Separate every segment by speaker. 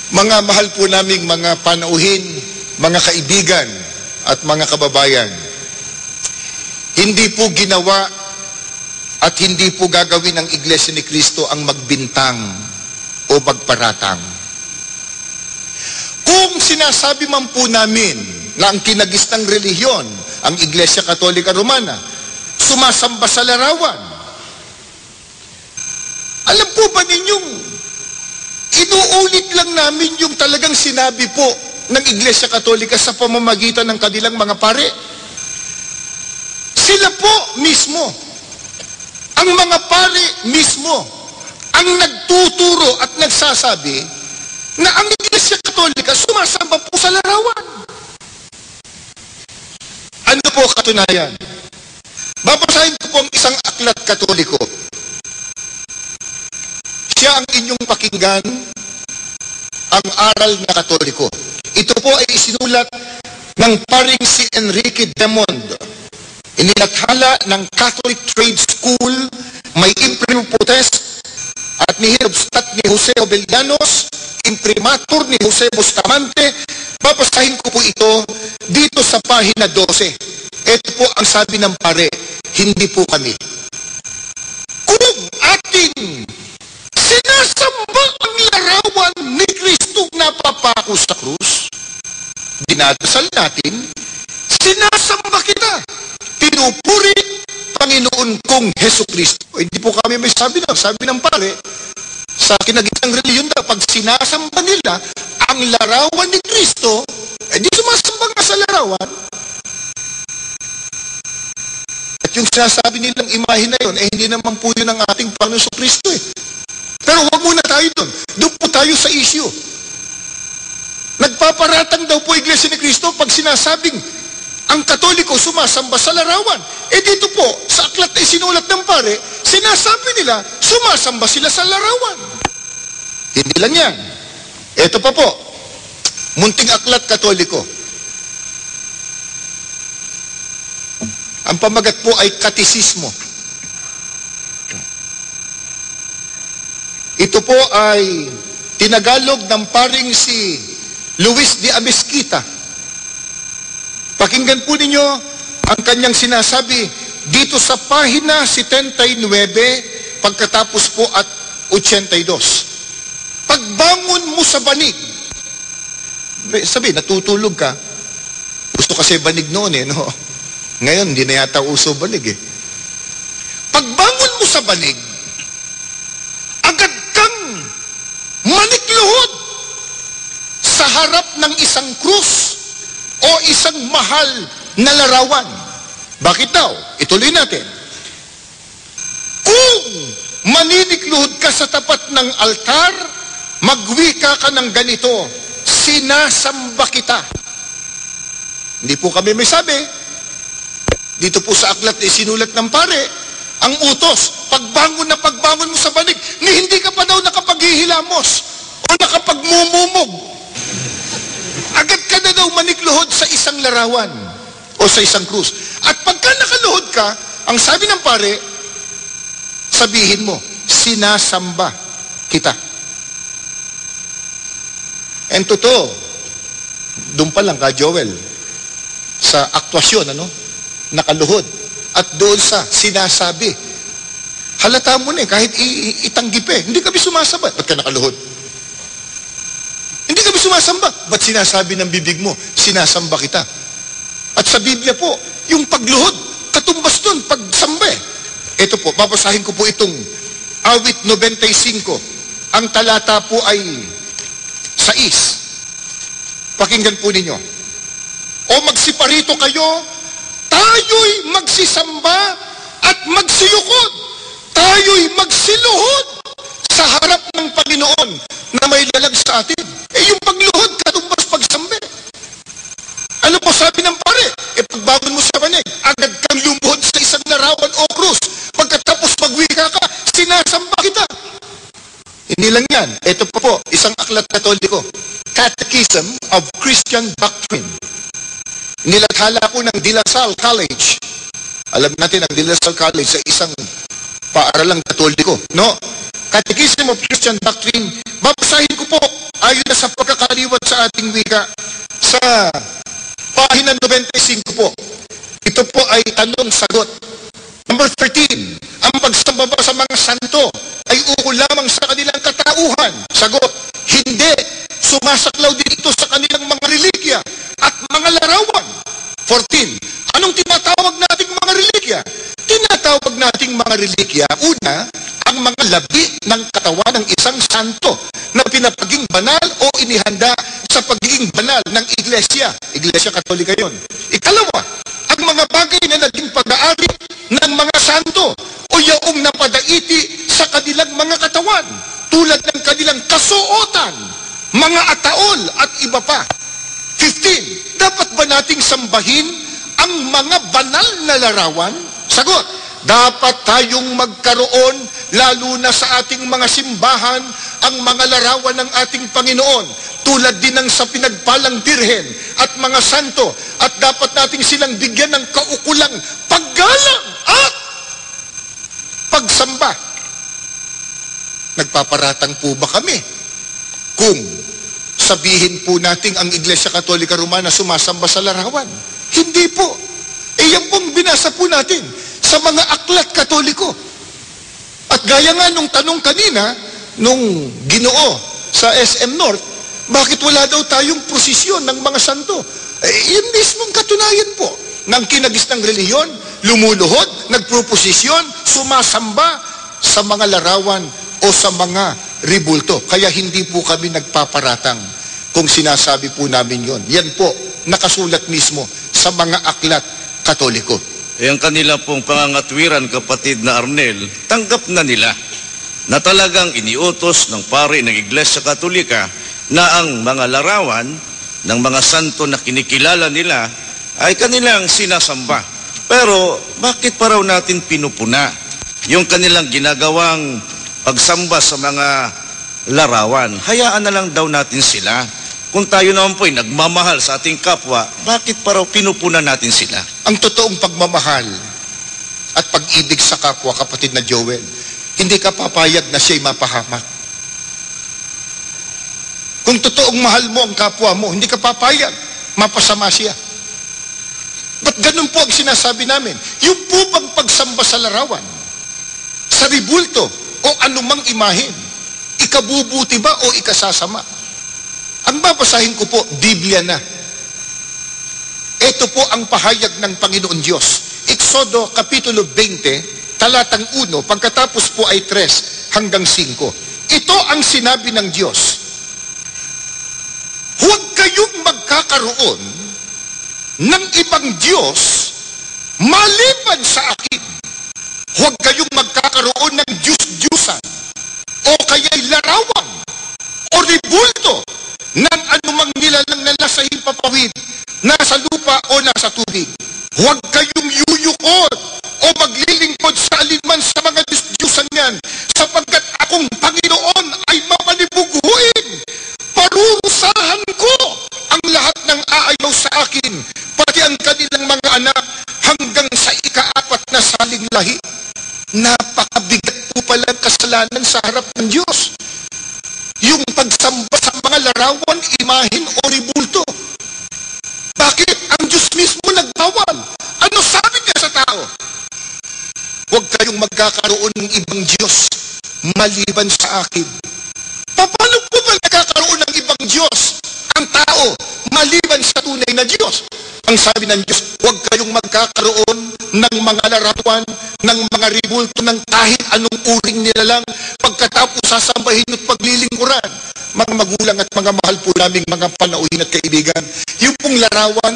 Speaker 1: Mga mahal po naming mga panauhin, mga kaibigan at mga kababayan, hindi po ginawa at hindi po gagawin ng Iglesia ni Cristo ang magbintang o magparatang. Kung sinasabi man po namin na ang kinagistang relihiyon, ang Iglesia Katolika Romana, sumasamba sa larawan, alam po ba ninyong inuulit lang namin yung talagang sinabi po ng Iglesia Katolika sa pamamagitan ng kanilang mga pare? Sila po mismo, ang mga pare mismo, ang nagtuturo at nagsasabi na ang Iglesia Katolika sumasamba po sa larawan. Ano po katunayan? Babasahin ko po ang isang aklat Katoliko. Siya ang inyong pakinggan, ang aral na Katoliko. Ito po ay isinulat ng paring si Enrique Demond. Inilathala ng Catholic Trade School, may imprimu potes at ni Hinobstat ni Jose Obellanos, imprimatur ni Jose Bustamante. Babasahin ko po ito dito sa pahina 12. Ito po ang sabi ng pare, hindi po kami. Kung ating sinasamba ang larawan ni Kristong napapako sa krus, dinadasal natin, sinasamba kita, pinupuri Panginoon kong Hesus Kristo. Hindi po kami may sabi ng pare, sa kinagitang reliyon daw, pag sinasamba nila ang larawan ni Kristo, di sumasamba nga sa larawan. At yung sinasabi nilang imahe na yun, hindi naman po yun ang ating Panginoon Kristo eh. Pero huwag muna tayo doon. Doon po tayo sa issue. Nagpaparatang daw po Iglesia ni Cristo pag sinasabing ang Katoliko sumasamba sa larawan. Dito po, sa aklat na isinulat ng pare, sinasabi nila, sumasamba sila sa larawan. Hindi lang yan. Ito pa po, munting aklat Katoliko. Ang pamagat po ay katisismo. Ito po ay tinagalog ng paring si Luis de Amezquita. Pakinggan po ninyo ang kanyang sinasabi dito sa pahina 79, pagkatapos po at 82. Pagbangon mo sa banig. Sabi, natutulog ka. Gusto kasi banig noon eh, no? Ngayon, hindi na yata uso banig eh. Pagbangon mo sa banig, agad kang manikluhod sa harap ng isang krus o isang mahal na larawan. Bakit daw? Ituloy natin. Kung maninikluhod ka sa tapat ng altar, magwika ka ng ganito, sinasamba kita. Hindi po kami may sabi. Dito po sa aklat na isinulat ng pare, ang utos, pagbangon mo sa banig, ni hindi ka pa daw nakapaghihilamos o nakapagmumumog. Agad ka na daw manikluhod sa isang larawan o sa isang krus. At pagka nakaluhod ka, ang sabi ng pare, sabihin mo, sinasamba kita. And totoo, doon pa lang ka, Joel, sa aktwasyon, nakaluhod. At doon sa sinasabi, halata mo na kahit itanggi pa hindi kami sumasamba. Ba't ka nakaluhod? Hindi kami sumasamba. Ba't sinasabi ng bibig mo, sinasamba kita? At sa Biblia po, yung pagluhod, katumbas doon, pagsamba Ito po, babasahin ko po itong awit 95. Ang talata po ay 6. Pakinggan po ninyo. O magsiparito kayo, tayo'y magsisamba at magsiyukod. Tayo'y magsiluhod sa harap ng Panginoon na may lalag sa atin. Yung pagluhod, katumbas pagsambi. Ano po sabi ng pare? Pagbangon mo sa banig, agad kang lumuhod sa isang larawan o krus. Pagkatapos magwika ka, sinasamba kita. Hindi lang yan. Ito pa po, isang aklat Katoliko. Catechism of Christian Doctrine. Nilathala po ng De La Salle College. Alam natin ang De La Salle College sa isang paaralang Katoliko, no? Catechism of Christian Doctrine. Babasahin ko po Ayon na sa pagkakaliwat sa ating wika, sa pahina 95 po, ito po ay tanong-sagot. Number 13, ang pagsamba ba sa mga santo ay ukol lamang sa kanilang katauhan? Sagot, hindi. Sumasaklaw din ito sa kanilang mga religya at mga larawan. 14, anong tinatawag nating mga religya? Tinatawag nating mga religya, una, ang mga labi ng katawan ng isang santo na pinapaging banal o inihanda sa pagiging banal ng iglesia. Iglesia Katolika yon. Ikalawa, ang mga bagay na naging pag-aari ng mga santo o yaong napadaiti sa kanilang mga katawan, tulad ng kanilang kasuotan, mga ataol at iba pa. 15, dapat ba nating sambahin ang mga banal na larawan? Sagot, dapat tayong magkaroon, lalo na sa ating mga simbahan, ang mga larawan ng ating Panginoon, tulad din ng sa pinagpalang birhen at mga santo, at dapat nating silang bigyan ng kaukulang paggalang at pagsamba. Nagpaparatang po ba kami kung sabihin po natin ang Iglesia Katolika Romana sumasamba sa larawan? Hindi po. Yan pong binasa po natin sa mga aklat Katoliko. At gaya nga nung tanong kanina, nung Ginoo sa SM North, bakit wala daw tayong prosesyon ng mga santo? Yun mismong katunayan po ng kinagis ng reliyon, lumuluhod, nagproposisyon, sumasamba sa mga larawan o sa mga ribulto. Kaya hindi po kami nagpaparatang kung sinasabi po namin yon. Yan po, nakasulat mismo sa mga aklat Katoliko.
Speaker 2: Ang kanila pong pangangatwiran, kapatid na Arnel, tanggap na nila na talagang iniutos ng pari ng Iglesia Katolika na ang mga larawan ng mga santo na kinikilala nila ay kanilang sinasamba. Pero bakit pa raw natin pinupuna yung kanilang ginagawang pagsamba sa mga larawan? Hayaan na lang daw natin sila. Kung tayo naman po ay nagmamahal sa ating kapwa, bakit pa raw pinupuna natin sila?
Speaker 1: Ang totoong pagmamahal at pag-ibig sa kapwa, kapatid na Joel, hindi ka papayag na siya'y mapahamak. Kung totoong mahal mo ang kapwa mo, hindi ka papayag, mapasama siya. Ba't ganun po ang sinasabi namin? Yung po bang pagsamba sa larawan, sa ribulto, o anumang imahen, ikabubuti ba o ikasasama? Ang babasahin ko po, Biblia na. Ito po ang pahayag ng Panginoon Diyos. Exodo Kapitulo 20, talatang 1, pagkatapos po ay 3 hanggang 5. Ito ang sinabi ng Diyos. Huwag kayong magkakaroon ng ibang Diyos maliban sa akin. Huwag kayong magkakaroon ng Diyos-Diyusan o kaya'y larawan o ribulto ng anumang nilalang na nasa himpapawid, nasa lupa o nasa tubig. Huwag kayong yuyukod o maglilingkod sa alinman sa mga Diyos-Diyusan yan, sapagkat akong Panginoon ay mapanibuguhin. Parurusahan ko ang lahat ng aayaw sa akin, pati ang kanilang mga anak, hanggang sa ika-4 na saling lahi. Napakabigat po pala ang kasalanan sa harap ng Diyos. Yung pagsamba sa mga larawan, imahin o ribulto. Bakit? Ang Diyos mismo nagbawal. Ano sabi niya sa tao? Huwag kayong magkakaroon ng ibang Diyos maliban sa akin. Paano po ba nagkakaroon ng ibang Diyos ang tao maliban sa tunay na Diyos? Ang sabi ng Diyos, huwag kayong magkakaroon ng mga larawan, ng mga ribulto ng kahit anong uring nila lang, pagkatapos sasambahin at paglilingkuran. Mga magulang at mga mahal po naming mga panauhin at kaibigan, yung pong larawan,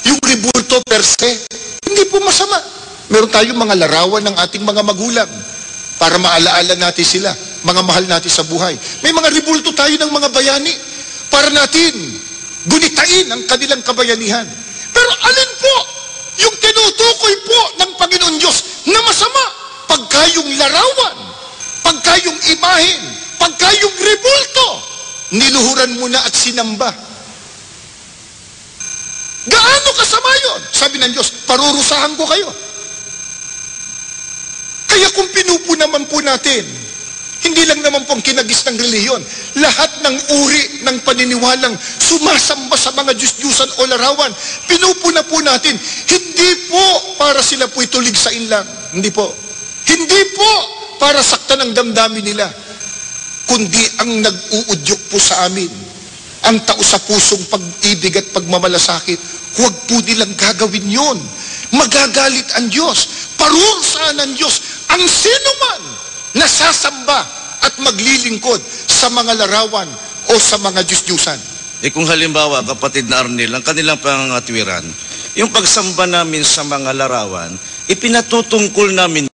Speaker 1: yung ribulto per se, hindi po masama. Meron tayong mga larawan ng ating mga magulang para maalaala natin sila, mga mahal natin sa buhay. May mga ribulto tayo ng mga bayani para natin gunitain ang kanilang kabayanihan. Pero alin po yung tinutukoy po ng Panginoon Diyos na masama? Pagkayong larawan, pagkayong imahen, pagkayong ribulto, niluhuran mo na at sinamba. Gaano kasama yun? Sabi ng Diyos, parurusahan ko kayo. Kaya kung pinupo naman po natin Hindi lang naman pong kinagis ng reliyon. Lahat ng uri ng paniniwalang sumasamba sa mga Diyos-Diyusan o larawan, pinupuna po natin. Hindi po para sila po'y tulig sa inlang. Hindi po. Hindi po para saktan ang damdamin nila. Kundi ang nag-uudyok po sa amin, ang tao sa pusong pag-ibig at pagmamalasakit, huwag po nilang gagawin yon. Magagalit ang Diyos. Parurusahan ng Diyos ang sinuman na sasamba at maglilingkod sa mga larawan o sa mga Diyos-Diyusan.
Speaker 2: Kung halimbawa, kapatid na Arnel, ang kanilang pangangatwiran, yung pagsamba namin sa mga larawan, ipinatutungkol namin